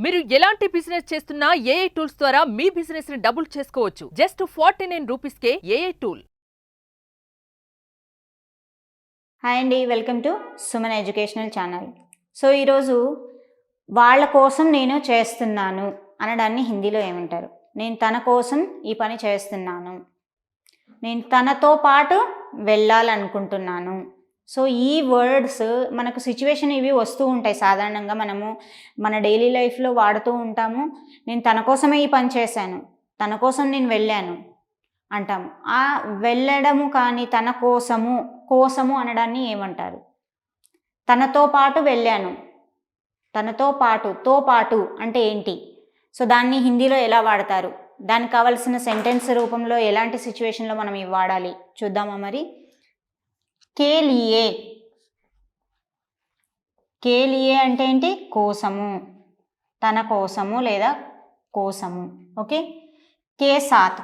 మీరు ఎలాంటి బిజినెస్ చేస్తున్నా ఏఐ టూల్స్ ద్వారా మీ బిజినెస్ ని డబుల్ చేసుకోవచ్చు. జస్ట్ 49 రూపీస్కే ఏఐ టూల్. హాయ్ అండి, welcome to Suman educational channel. So ఈరోజు వాళ్ళ కోసం నేను చేస్తున్నాను అనడాన్ని హిందీలో ఏమంటారు? నేను తన కోసం ఈ పని చేస్తున్నాను, నేను తనతో పాటు వెళ్ళాలనుకుంటున్నాను. సో ఈ వర్డ్స్ మనకు సిచ్యువేషన్ ఇవి వస్తూ ఉంటాయి. సాధారణంగా మనము మన డైలీ లైఫ్లో వాడుతూ ఉంటాము. నేను తన కోసమే ఈ పని చేశాను, తన కోసం నేను వెళ్ళాను అంటాము. ఆ వెళ్ళడము కానీ తన కోసము అనడాన్ని ఏమంటారు? తనతో పాటు వెళ్ళాను, తనతో పాటు అంటే ఏంటి? సో దాన్ని హిందీలో ఎలా వాడతారు? దానికి కావాల్సిన సెంటెన్స్ రూపంలో ఎలాంటి సిచ్యువేషన్లో మనం ఇవి వాడాలి చూద్దామా మరి. కేలియే అంటే ఏంటి? కోసము, తన కోసము లేదా కోసము. ఓకే. కే సాత్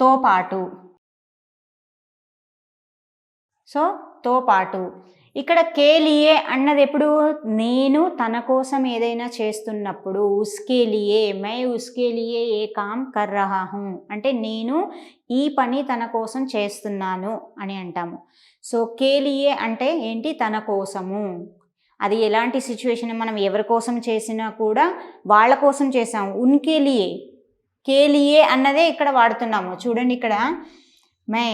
తో పాటు. సో తో పాటు. ఇక్కడ కేలియే అన్నది ఎప్పుడు? నేను తన కోసం ఏదైనా చేస్తున్నప్పుడు ఉస్కేలియే మై ఉస్కేలియే ఏ కామ్ కర్ రహా హూ అంటే నేను ఈ పని తన కోసం చేస్తున్నాను అని అంటాము. సో కేలియే అంటే ఏంటి? తన కోసము. అది ఎలాంటి సిచ్యువేషన్, మనం ఎవరి కోసం చేసినా కూడా వాళ్ళ కోసం చేసాము. ఉన్కేలియే, కేలియే అన్నదే ఇక్కడ వాడుతున్నాము. చూడండి ఇక్కడ, మై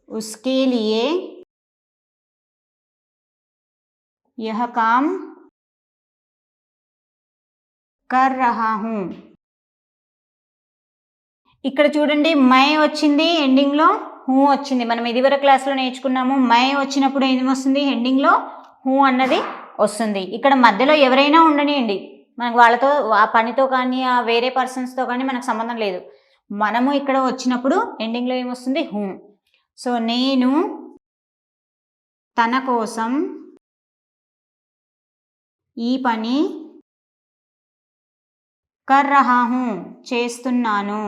उसके लिए यह काम कर रहा हूँ. ఇక్కడ చూడండి, మై వచ్చింది ఎండింగ్లో, హూ వచ్చింది. మనం ఇదివరకు క్లాస్లో నేర్చుకున్నాము. మై వచ్చినప్పుడు ఏం వస్తుంది? ఎండింగ్లో హూ అన్నది వస్తుంది. ఇక్కడ మధ్యలో ఎవరైనా ఉండనియండి, మనకు వాళ్ళతో ఆ పనితో కానీ ఆ వేరే పర్సన్స్తో కానీ మనకు సంబంధం లేదు. మనము ఇక్కడ వచ్చినప్పుడు ఎండింగ్లో ఏమొస్తుంది? హూ. సో నేను తన కోసం ఈ పని కర్ రహా హూ చేస్తున్నాను.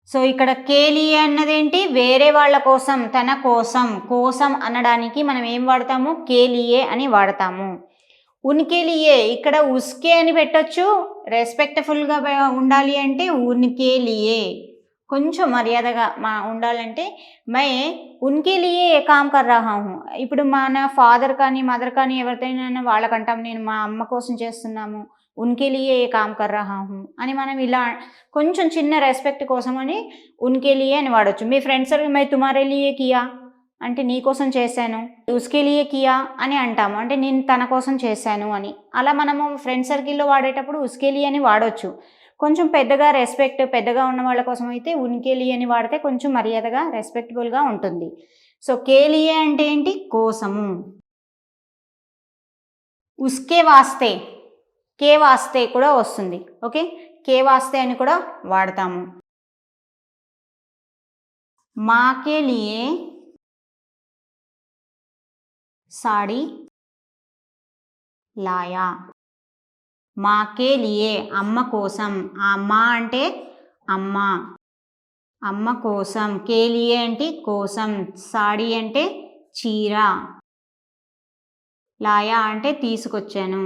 సో ఇక్కడ కేలియే అన్నదేంటి? వేరే వాళ్ళ కోసం, తన కోసం అనడానికి మనం ఏం వాడతాము? కేలియే అని వాడతాము. ఉన్కేలియే ఇక్కడ ఉస్కే అని పెట్టచ్చు. రెస్పెక్ట్ఫుల్గా ఉండాలి అంటే ఉన్కేలియే, కొంచెం మర్యాదగా ఉండాలంటే మై ఉన్కేలియే ఏ కామ్ కర్ రహా హూ. ఇప్పుడు మన ఫాదర్ కానీ మదర్ కానీ ఎవరితోనైనా వాళ్ళకంటాం, నేను మా అమ్మ కోసం చేస్తున్నాము, ఉన్కేలియే ఏ కామ్ కర్ రహా హూ అని మనం ఇలా కొంచెం చిన్న రెస్పెక్ట్ కోసం అని ఉన్కేలియే అని వాడచ్చు. మీ ఫ్రెండ్స్ మై తుమారే లియే కియా అంటే నీ కోసం చేశాను, ఉస్కేలియే కియా అని అంటాము, అంటే నేను తన కోసం చేశాను అని. అలా మనము ఫ్రెండ్ సర్కిల్లో వాడేటప్పుడు ఉస్కేలియే అని వాడవచ్చు. కొంచెం పెద్దగా రెస్పెక్ట్ పెద్దగా ఉన్న వాళ్ళ కోసం అయితే ఉన్కేలియే అని వాడితే కొంచెం మర్యాదగా రెస్పెక్టబుల్గా ఉంటుంది. సో కేలియే అంటే ఏంటి? కోసము. ఉస్కే వాస్తే, కే వాస్తే కూడా వస్తుంది. ఓకే, కే వాస్తే అని కూడా వాడతాము. మాకే లియే సాడీ లాయా. మాకే లియే అమ్మ కోసం, ఆ మా అంటే అమ్మ, అమ్మ కోసం. కేలియే అంటే కోసం, సాడీ అంటే చీర, లాయా అంటే తీసుకొచ్చాను.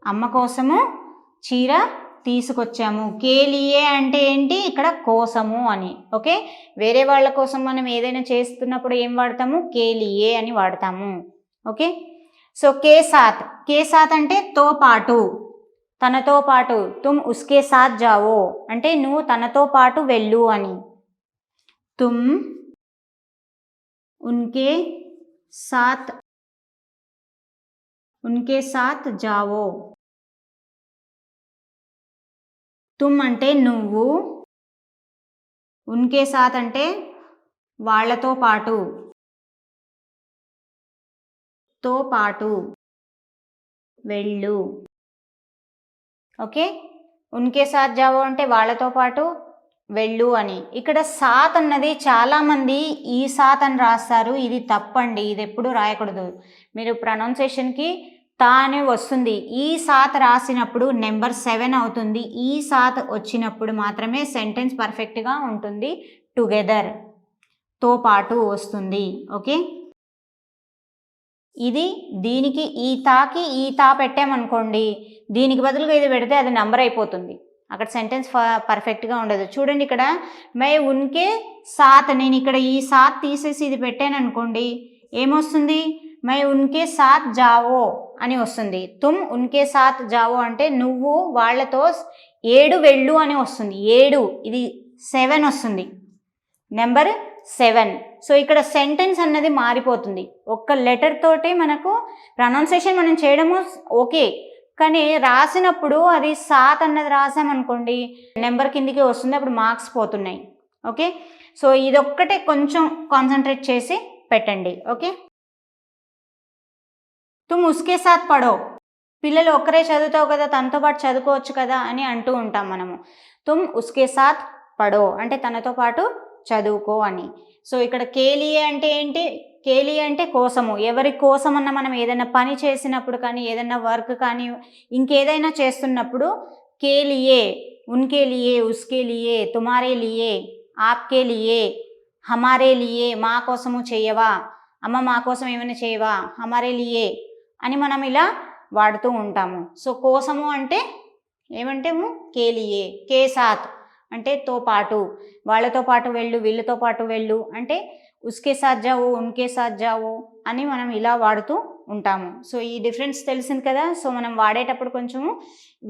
అమ్మ కోసము చీర తీసుకొచ్చాము. కేలియే అంటే ఏంటి? ఇక్కడ కోసము అని. ఓకే, వేరే వాళ్ళ కోసం మనం ఏదైనా చేస్తున్నప్పుడు ఏం వాడతాము? కేలియే అని వాడతాము. ఓకే. సో కే సాత్ అంటే తో పాటు, తనతో పాటు. తుమ్ ఉస్కే సాత్ జావో అంటే నువ్వు తనతో పాటు వెళ్ళు అని. తుమ్ ఉన్కే సాత్ జావో. తుమ్ అంటే నువ్వు, ఉన్కే సాత్ అంటే వాళ్ళతో పాటు, తో పాటు వెళ్ళు. ఓకే, ఉన్కే సాత్ జావో అంటే వాళ్ళతో పాటు వెళ్ళు అని. ఇక్కడ సాత్ అన్నది చాలామంది ఈ సాత్ అని రాస్తారు. ఇది తప్పండి, ఇది ఎప్పుడు రాయకూడదు. మీరు ప్రొనౌన్సియేషన్కి తా అని వస్తుంది. ఈ సాత్ రాసినప్పుడు నెంబర్ 7 అవుతుంది. ఈ సాత్ వచ్చినప్పుడు మాత్రమే సెంటెన్స్ పర్ఫెక్ట్గా ఉంటుంది. టుగెదర్, తో పాటు వస్తుంది. ఓకే, ఇది దీనికి ఈ తా పెట్టామనుకోండి, దీనికి బదులుగా ఇది పెడితే అది నంబర్ అయిపోతుంది, అక్కడ సెంటెన్స్ పర్ఫెక్ట్గా ఉండదు. చూడండి ఇక్కడ మై ఉన్కే సాత్, నేను ఇక్కడ ఈ సాత్ తీసేసి ఇది పెట్టాను అనుకోండి, ఏమొస్తుంది? మై ఉన్కే సాత్ జావో అని వస్తుంది. తుమ్ ఉన్కే సాత్ జావో అంటే నువ్వు వాళ్ళతో 7 వెళ్ళు అని వస్తుంది. 7, ఇది 7 వస్తుంది, నెంబర్ 7. సో ఇక్కడ సెంటెన్స్ అన్నది మారిపోతుంది. ఒక్క లెటర్ తోటే మనకు ప్రొనౌన్సియేషన్ మనం చేయడము ఓకే, కానీ రాసినప్పుడు అది సాత్ అన్నది రాసామనుకోండి నెంబర్ కిందికి వస్తుంది, అప్పుడు మార్క్స్ పోతున్నాయి. ఓకే, సో ఇదొక్కటే కొంచెం కాన్సన్ట్రేట్ చేసి పెట్టండి. ఓకే, తుమ్ ఉస్కే సాత్ పడో, పిల్లలు ఒక్కరే చదువుతావు కదా, తనతో పాటు చదువుకోవచ్చు కదా అని అంటూ ఉంటాం మనము. తుమ్ ఉస్కే సాత్ పడో అంటే తనతో పాటు చదువుకో అని. సో ఇక్కడ కేలియే అంటే ఏంటి? కేలియే అంటే కోసము, ఎవరి కోసం అన్న మనం ఏదైనా పని చేసినప్పుడు కానీ, ఏదైనా వర్క్ కానీ, ఇంకేదైనా చేస్తున్నప్పుడు కేలియే, ఉన్కే లియే, ఉస్కే లియే, తుమారే లియే, ఆప్కే లియే, హమారే లియే, మా కోసము చేయవా, అమ్మ మా కోసం ఏమైనా చేయవా, హమారే లియే అని మనం ఇలా వాడుతూ ఉంటాము. సో కోసము అంటే ఏమంటాము? కేలియే. కే సాత్ అంటే తో పాటు, వాళ్ళతో పాటు వెళ్ళు, వీళ్ళతో పాటు వెళ్ళు అంటే ఉస్కే సాత్ జావో, ఉన్కే సాత్ జావో అని మనం ఇలా వాడుతూ ఉంటాము. సో ఈ డిఫరెన్స్ తెలిసింది కదా. సో మనం వాడేటప్పుడు కొంచెము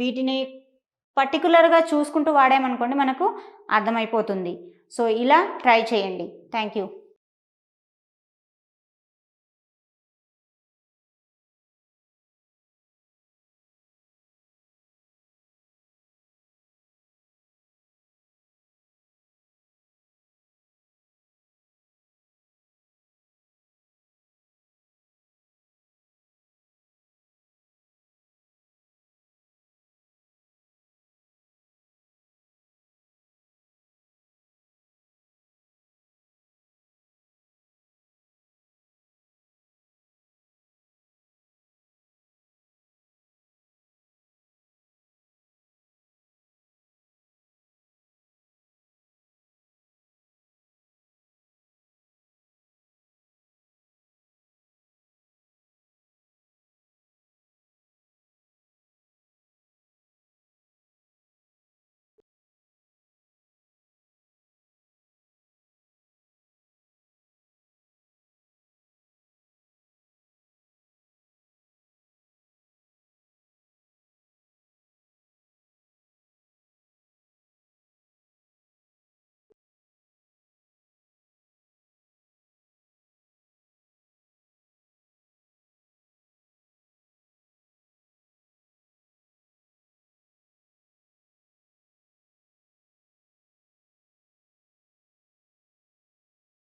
వీటిని పర్టికులర్గా చూసుకుంటూ వాడామనుకోండి మనకు అర్థమైపోతుంది. సో ఇలా ట్రై చేయండి. Thank you.